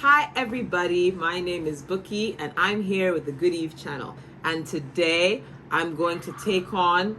Hi everybody, my name is Bookie and I'm here with the Good Eve channel, and today I'm going to take on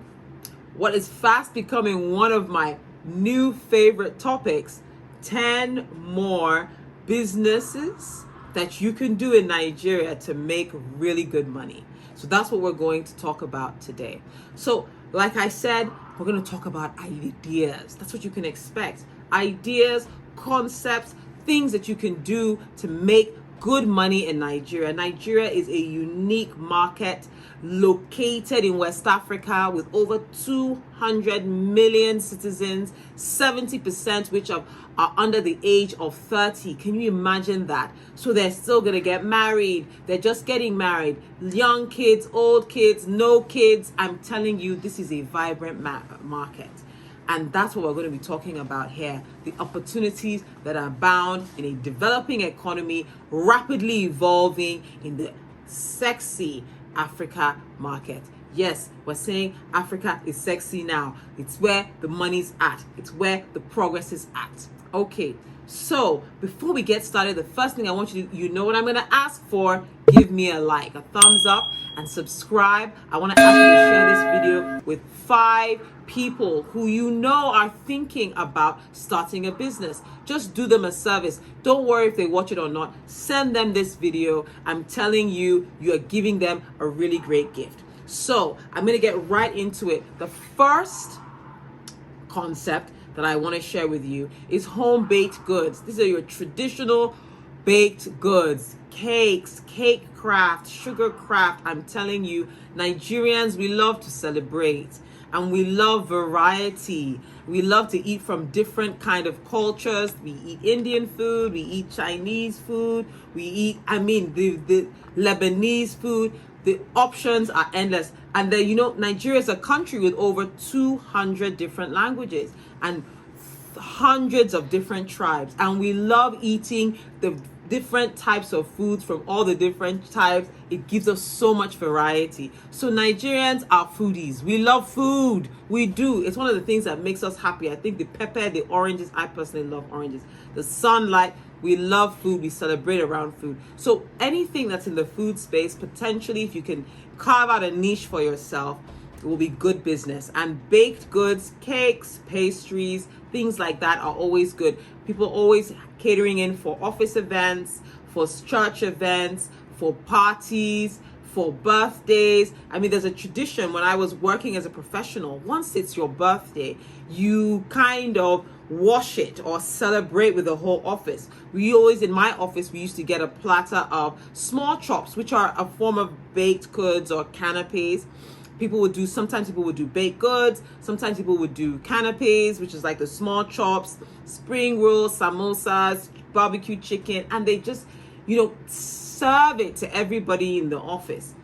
what is fast becoming one of my new favorite topics: 10 more businesses that you can do in Nigeria to make really good money. So that's what we're going to talk about today. So like I said, we're going to talk about ideas. That's what you can expect. Ideas, concepts, things that you can do to make good money in Nigeria. Nigeria is a unique market located in West Africa with over 200 million citizens, 70% which are under the age of 30. Can you imagine that? So they're still going to get married. They're just getting married. Young kids, old kids, no kids. I'm telling you, this is a vibrant market. And that's what we're going to be talking about here. The opportunities that are bound in a developing economy, rapidly evolving in the sexy Africa market. Yes, we're saying Africa is sexy now. It's where the money's at. It's where the progress is at. Okay, so before we get started, the first thing I want you know what I'm going to ask for. Give me a like, a thumbs up, and subscribe. I want to ask you to share this video with 5 people who you know are thinking about starting a business. Just do them a service. Don't worry if they watch it or not. Send them this video. I'm telling you, you are giving them a really great gift. So I'm going to get right into it. The first concept that I want to share with you is home baked goods. These are your traditional baked goods, cakes, cake craft, sugar craft. I'm telling you, Nigerians, we love to celebrate and we love variety. We love to eat from different kind of cultures. We eat Indian food, we eat Chinese food, we eat, the Lebanese food. The options are endless. And then, Nigeria is a country with over 200 different languages and hundreds of different tribes. And we love eating the different types of foods from all the different types. It gives us so much variety. So Nigerians are foodies. We love food. We do. It's one of the things that makes us happy. I think the pepper, the oranges, I personally love oranges. The sunlight, we love food. We celebrate around food. So anything that's in the food space, potentially if you can carve out a niche for yourself, it will be good business. And baked goods, cakes, pastries, things like that are always good. People always catering in for office events, for church events, for parties, for birthdays. There's a tradition when I was working as a professional. Once it's your birthday, you kind of wash it or celebrate with the whole office. In my office, we used to get a platter of small chops, which are a form of baked goods or canapes. Sometimes people would do baked goods, sometimes people would do canapes, which is like the small chops, spring rolls, samosas, barbecue chicken, and they just, serve it to everybody in the office.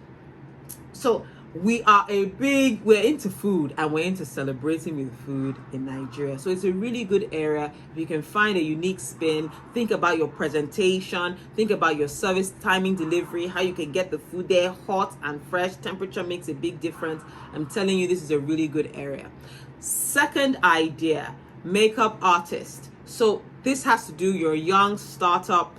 So we're into food and we're into celebrating with food in Nigeria. So it's a really good area. If you can find a unique spin, think about your presentation, think about your service timing, delivery, how you can get the food there hot and fresh. Temperature makes a big difference. I'm telling you, this is a really good area. Second idea, makeup artist. So this has to do your young startup.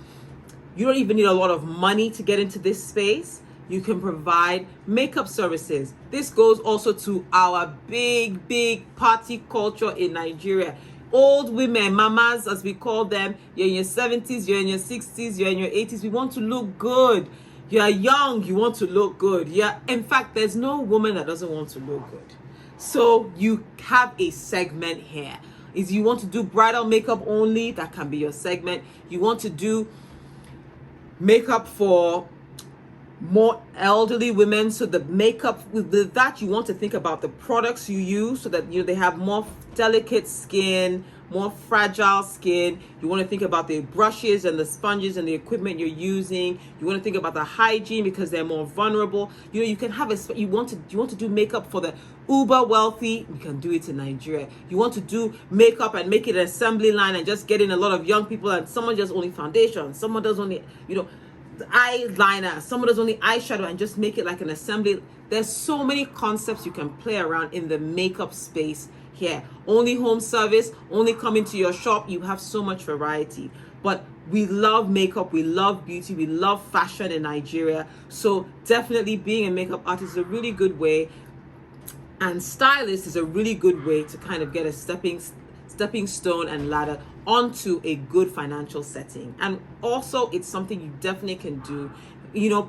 You don't even need a lot of money to get into this space. You can provide makeup services. This goes also to our big party culture in Nigeria. Old women, mamas as we call them, you're in your 70s, you're in your 60s, you're in your 80s. We want to look good. You're young, you want to look good. In fact, there's no woman that doesn't want to look good. So you have a segment here. If you want to do bridal makeup only, that can be your segment. You want to do makeup for more elderly women, so the makeup with that, you want to think about the products you use so that they have more delicate skin, more fragile skin. You want to think about the brushes and the sponges and the equipment you're using. You want to think about the hygiene because they're more vulnerable. You can have you want to do makeup for the uber wealthy. You can do it in Nigeria. You want to do makeup and make it an assembly line and just get in a lot of young people, and someone just only foundation, someone does only the eyeliner, someone does only eyeshadow, and just make it like an assembly. There's so many concepts you can play around in the makeup space here. Only home service, only come into your shop. You have so much variety. But We love makeup, we love beauty, we love fashion in Nigeria. So definitely being a makeup artist is a really good way, and stylist is a really good way to kind of get a stepping stone and ladder onto a good financial setting. And also it's something you definitely can do,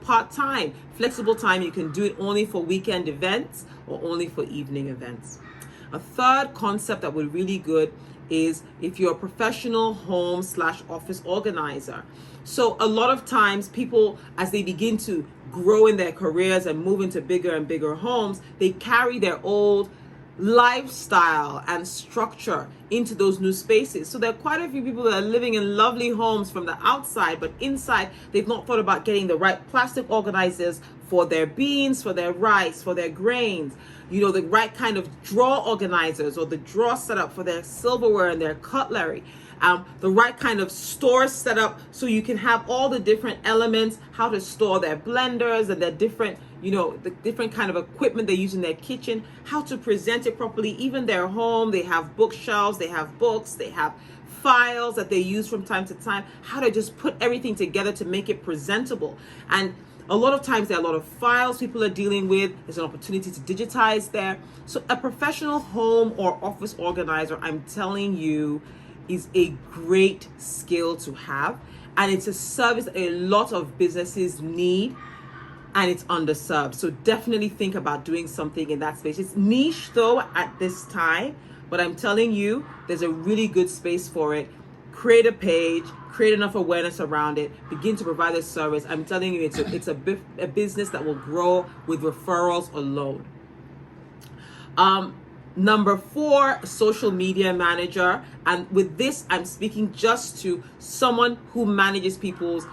part-time, flexible time. You can do it only for weekend events or only for evening events. A third concept that would be really good is if you're a professional home/office organizer. So a lot of times people, as they begin to grow in their careers and move into bigger and bigger homes, they carry their old lifestyle and structure into those new spaces. So there are quite a few people that are living in lovely homes from the outside, but inside they've not thought about getting the right plastic organizers for their beans, for their rice, for their grains, the right kind of drawer organizers or the drawer setup for their silverware and their cutlery. The right kind of store setup so you can have all the different elements, how to store their blenders and their different, the different kind of equipment they use in their kitchen, how to present it properly, even their home. They have bookshelves, they have books, they have files that they use from time to time, how to just put everything together to make it presentable. And a lot of times there are a lot of files people are dealing with. There's an opportunity to digitize there. So a professional home or office organizer, I'm telling you, is a great skill to have, and it's a service that a lot of businesses need, and it's underserved. So definitely think about doing something in that space. It's niche though at this time, but I'm telling you, there's a really good space for it. Create a page, create enough awareness around it, begin to provide a service. I'm telling you, it's a business that will grow with referrals alone. Number 4, social media manager. And with this, I'm speaking just to someone who manages people's,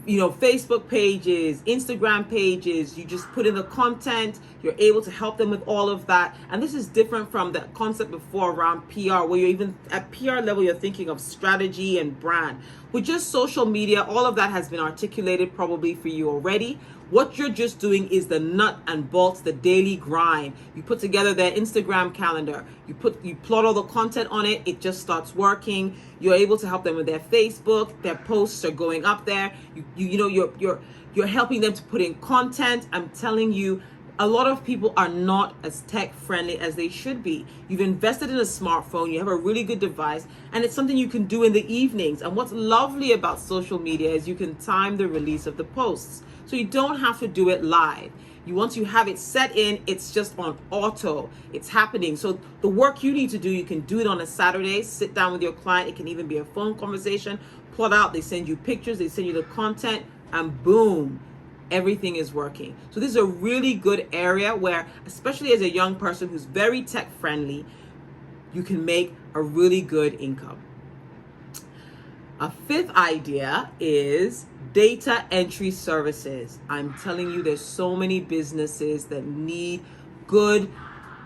Facebook pages, Instagram pages. You just put in the content, you're able to help them with all of that. And this is different from the concept before around PR, where you're even at PR level, you're thinking of strategy and brand. With just social media, all of that has been articulated probably for you already. What you're just doing is the nut and bolts, the daily grind. You put together their Instagram calendar. You plot all the content on it. It just starts working. You're able to help them with their Facebook. Their posts are going up there. You're helping them to put in content. I'm telling you, a lot of people are not as tech friendly as they should be. You've invested in a smartphone, you have a really good device, and it's something you can do in the evenings. And what's lovely about social media is you can time the release of the posts. So you don't have to do it live. Once you have it set in, it's just on auto. It's happening. So the work you need to do, you can do it on a Saturday, sit down with your client. It can even be a phone conversation, plot out, they send you pictures, they send you the content, and boom, everything is working. So this is a really good area where, especially as a young person who's very tech friendly, you can make a really good income. A 5th idea is data entry services. I'm telling you, there's so many businesses that need good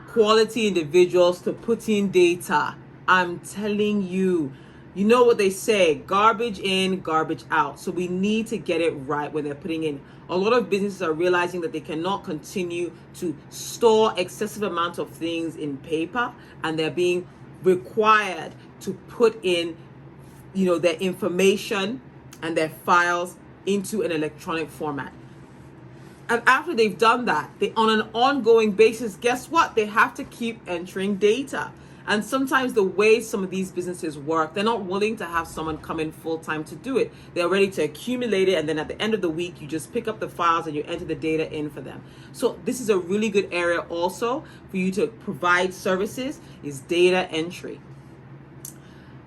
quality individuals to put in data. I'm telling you, you know what they say, garbage in, garbage out. So we need to get it right when they're putting in. A lot of businesses are realizing that they cannot continue to store excessive amounts of things in paper, and they're being required to put in their information and their files into an electronic format. And after they've done that, on an ongoing basis, guess what? They have to keep entering data. And sometimes the way some of these businesses work, they're not willing to have someone come in full time to do it. They're ready to accumulate it, and then at the end of the week, you just pick up the files and you enter the data in for them. So this is a really good area also for you to provide services, is data entry.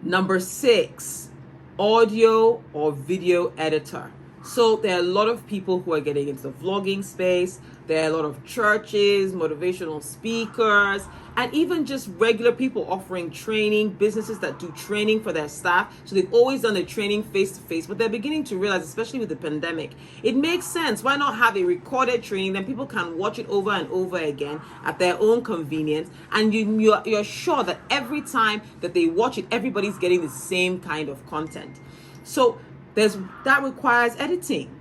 Number 6, audio or video editor. So there are a lot of people who are getting into the vlogging space. There are a lot of churches, motivational speakers, and even just regular people offering training, businesses that do training for their staff. So they've always done the training face-to-face, but they're beginning to realize, especially with the pandemic, it makes sense. Why not have a recorded training? Then people can watch it over and over again at their own convenience. And you're sure that every time that they watch it, everybody's getting the same kind of content. So that requires editing.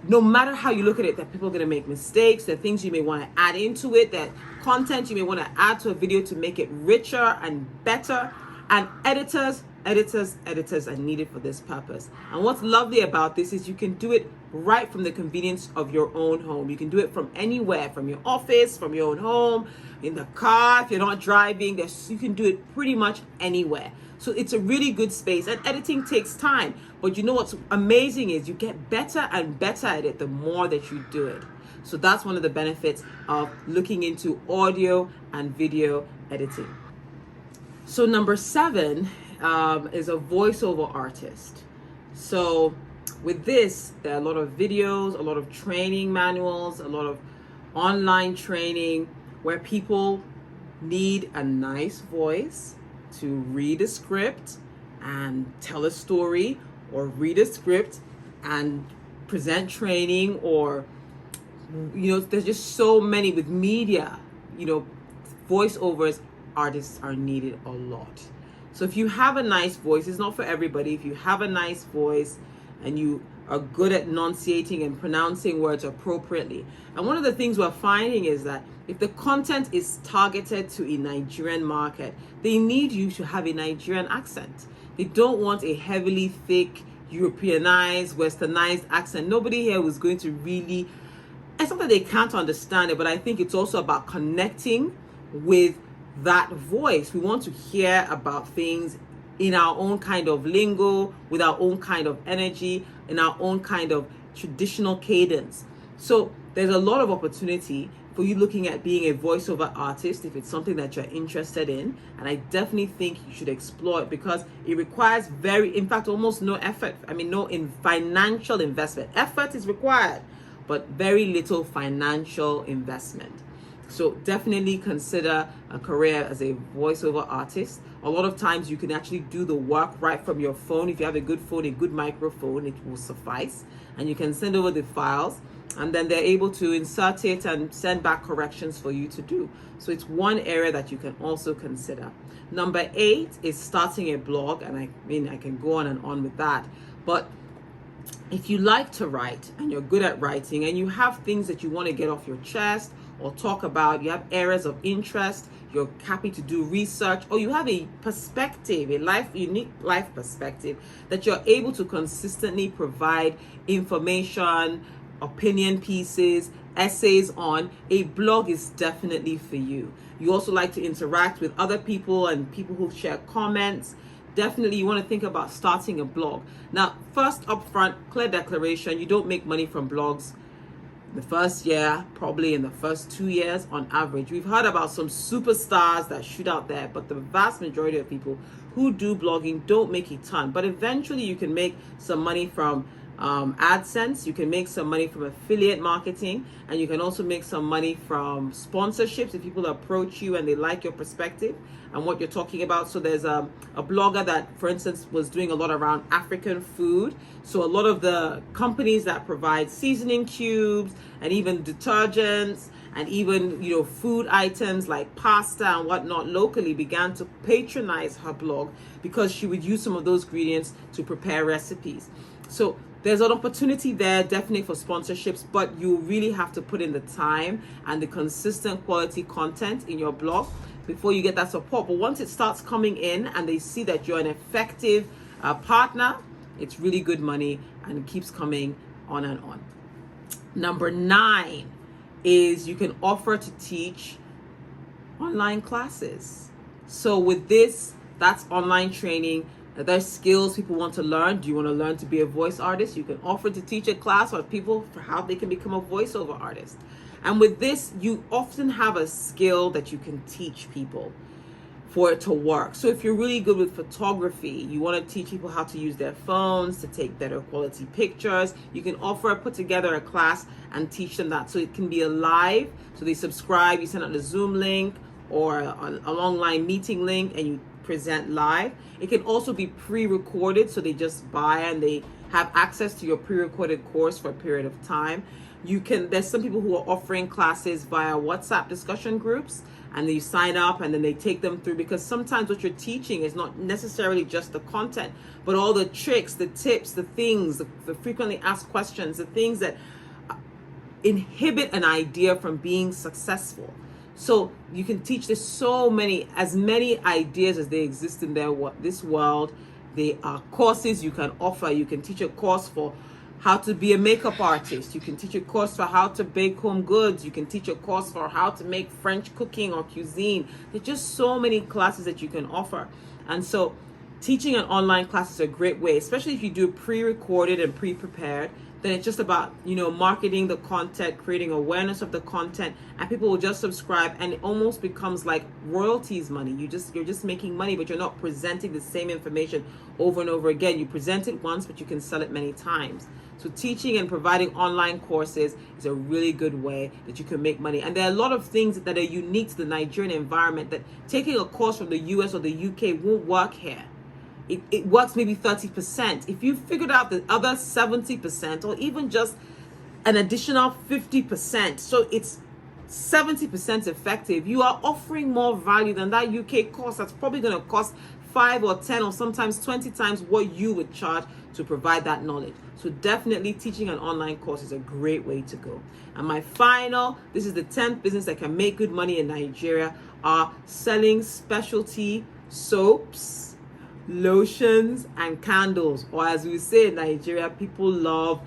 No matter how you look at it, that people are going to make mistakes, there are things you may want to add into it, that content you may want to add to a video to make it richer and better. And editors editors are needed for this purpose. And what's lovely about this is you can do it right from the convenience of your own home. You can do it from anywhere, from your office, from your own home, in the car. If you're not driving, you can do it pretty much anywhere. So it's a really good space, and editing takes time. But you know what's amazing is you get better and better at it the more that you do it. So that's one of the benefits of looking into audio and video editing. So number 7 is a voiceover artist. So with this, there are a lot of videos, a lot of training manuals, a lot of online training where people need a nice voice to read a script and tell a story, or read a script and present training, or there's just so many with media. Voiceovers artists are needed a lot. So if you have a nice voice, it's not for everybody. If you have a nice voice and you are good at enunciating and pronouncing words appropriately. And one of the things we're finding is that if the content is targeted to a Nigerian market, they need you to have a Nigerian accent. They don't want a heavily thick, Europeanized, westernized accent. Nobody here was going to really, it's not that they can't understand it, but I think it's also about connecting with that voice. We want to hear about things in our own kind of lingo, with our own kind of energy, in our own kind of traditional cadence. So there's a lot of opportunity for you looking at being a voiceover artist if it's something that you're interested in. And I definitely think you should explore it, because it requires in fact, almost no effort. No financial investment. Effort is required, but very little financial investment. So definitely consider a career as a voiceover artist. A lot of times you can actually do the work right from your phone. If you have a good phone, a good microphone, it will suffice. And you can send over the files, and then they're able to insert it and send back corrections for you to do. So it's one area that you can also consider. Number 8 is starting a blog. And I can go on and on with that. But if you like to write and you're good at writing and you have things that you want to get off your chest or talk about, you have areas of interest, you're happy to do research, or you have a perspective, unique life perspective that you're able to consistently provide information, opinion pieces, essays on, a blog is definitely for you. You also like to interact with other people and people who share comments. Definitely you want to think about starting a blog. Now, first up front, clear declaration, you don't make money from blogs the first year, probably in the first 2 years on average. We've heard about some superstars that shoot out there, but the vast majority of people who do blogging don't make a ton. But eventually you can make some money from AdSense, you can make some money from affiliate marketing, and you can also make some money from sponsorships if people approach you and they like your perspective and what you're talking about. So there's a blogger that, for instance, was doing a lot around African food. So a lot of the companies that provide seasoning cubes and even detergents and even food items like pasta and whatnot locally began to patronize her blog, because she would use some of those ingredients to prepare recipes. So there's an opportunity there definitely for sponsorships, but you really have to put in the time and the consistent quality content in your blog before you get that support. But once it starts coming in and they see that you're an effective partner, it's really good money and it keeps coming on and on. Number 9 is you can offer to teach online classes. So with this, that's online training. There's skills people want to learn. Do you want to learn to be a voice artist? You can offer to teach a class for people for how they can become a voiceover artist. And with this, you often have a skill that you can teach people for it to work. So if you're really good with photography, you want to teach people how to use their phones to take better quality pictures, you can put together a class and teach them that. So it can be a live, so they subscribe, you send out a Zoom link or an online meeting link and you present live. It can also be pre-recorded, so they just buy and they have access to your pre-recorded course for a period of time. There's some people who are offering classes via WhatsApp discussion groups, and you sign up and then they take them through, because sometimes what you're teaching is not necessarily just the content, but all the tricks, the tips, the things, the frequently asked questions, the things that inhibit an idea from being successful. So you can teach as many ideas as they exist in this world They are courses you can offer. You can teach a course for how to be a makeup artist. You can teach a course for how to bake home goods. You can teach a course for how to make French cooking or cuisine. There's just so many classes that you can offer. And so teaching an online class is a great way, especially if you do pre-recorded and pre-prepared. Then it's just about, marketing the content, creating awareness of the content, and people will just subscribe, and it almost becomes like royalties money. You're just making money, but you're not presenting the same information over and over again. You present it once, but you can sell it many times. So teaching and providing online courses is a really good way that you can make money. And there are a lot of things that are unique to the Nigerian environment that taking a course from the US or the UK won't work here. It works maybe 30%. If you figured out the other 70%, or even just an additional 50%, so it's 70% effective, you are offering more value than that UK course that's probably going to cost 5 or 10 or sometimes 20 times what you would charge to provide that knowledge. So definitely teaching an online course is a great way to go. And this is the 10th business that can make good money in Nigeria, are selling specialty soaps, lotions, and candles. Or as we say in Nigeria, people love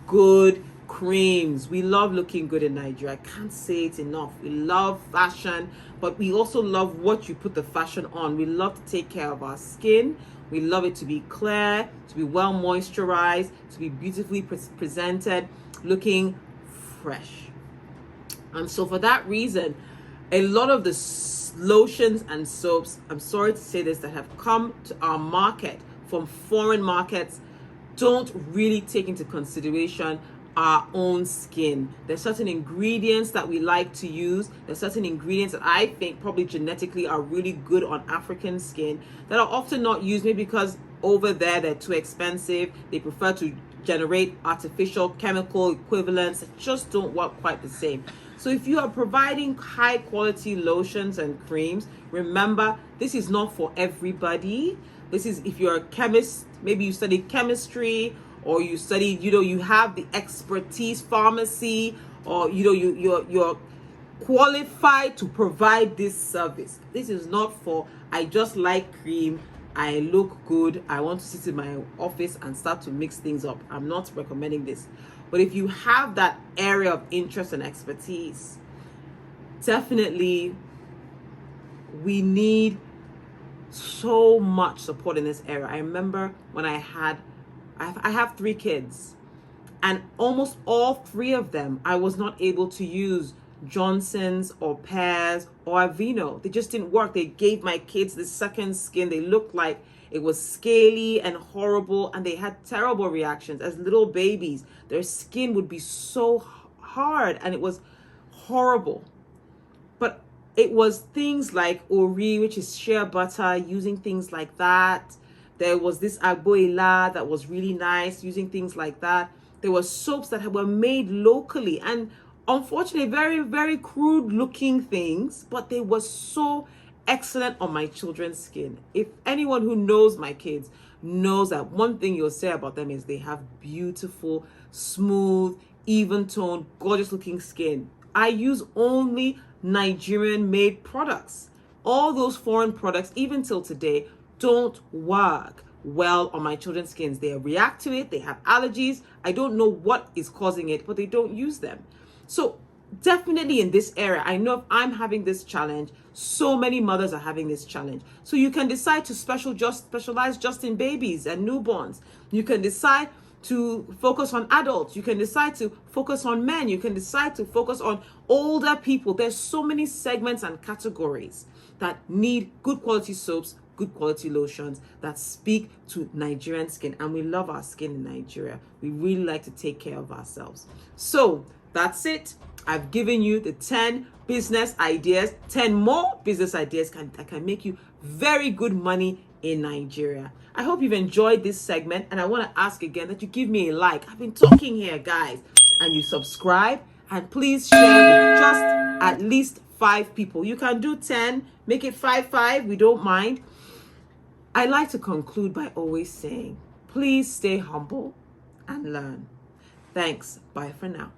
good creams. We love looking good in Nigeria. I can't say it enough. We love fashion, but we also love what you put the fashion on. We love to take care of our skin. We love it to be clear, to be well moisturized, to be beautifully presented, looking fresh. And so for that reason, a lot of the lotions and soaps, I'm sorry to say this, that have come to our market from foreign markets don't really take into consideration our own skin. There's certain ingredients that we like to use. There's certain ingredients that I think probably genetically are really good on African skin that are often not used, maybe because over there they're too expensive. They prefer to generate artificial chemical equivalents that just don't work quite the same. So if you are providing high quality lotions and creams, remember, this is not for everybody. This is if you're a chemist, maybe you study chemistry, or you study, you have the expertise, pharmacy, or you're qualified to provide this service. This is not for, I just like cream, I look good, I want to sit in my office and start to mix things up. I'm not recommending this. But if you have that area of interest and expertise, definitely we need so much support in this area. I remember when I have 3 kids, and almost all 3 of them, I was not able to use Johnson's or Pears or Aveeno. They just didn't work. They gave my kids the second skin. They looked like it was scaly and horrible, and they had terrible reactions. As little babies, their skin would be so hard, and it was horrible. But it was things like Ori, which is shea butter, using things like that. There was this Agboila that was really nice, using things like that. There were soaps that were made locally, and unfortunately, very, very crude looking things, but they were so excellent on my children's skin. If anyone who knows my kids knows that one thing you'll say about them is they have beautiful, smooth, even toned, gorgeous looking skin. I use only Nigerian made products. All those foreign products, even till today, don't work well on my children's skins. They react to it, they have allergies. I don't know what is causing it, but they don't use them. So definitely in this area, I know if I'm having this challenge, so many mothers are having this challenge. So you can decide to specialize just in babies and newborns. You can decide to focus on adults. You can decide to focus on men. You can decide to focus on older people. There's so many segments and categories that need good quality soaps, good quality lotions that speak to Nigerian skin. And we love our skin in Nigeria. We really like to take care of ourselves. So that's it. I've given you the 10 business ideas, 10 more business ideas that can make you very good money in Nigeria. I hope you've enjoyed this segment, and I want to ask again that you give me a like. I've been talking here, guys, and you subscribe, and please share with just at least 5 people. You can do 10, make it 5, we don't mind. I like to conclude by always saying, please stay humble and learn. Thanks. Bye for now.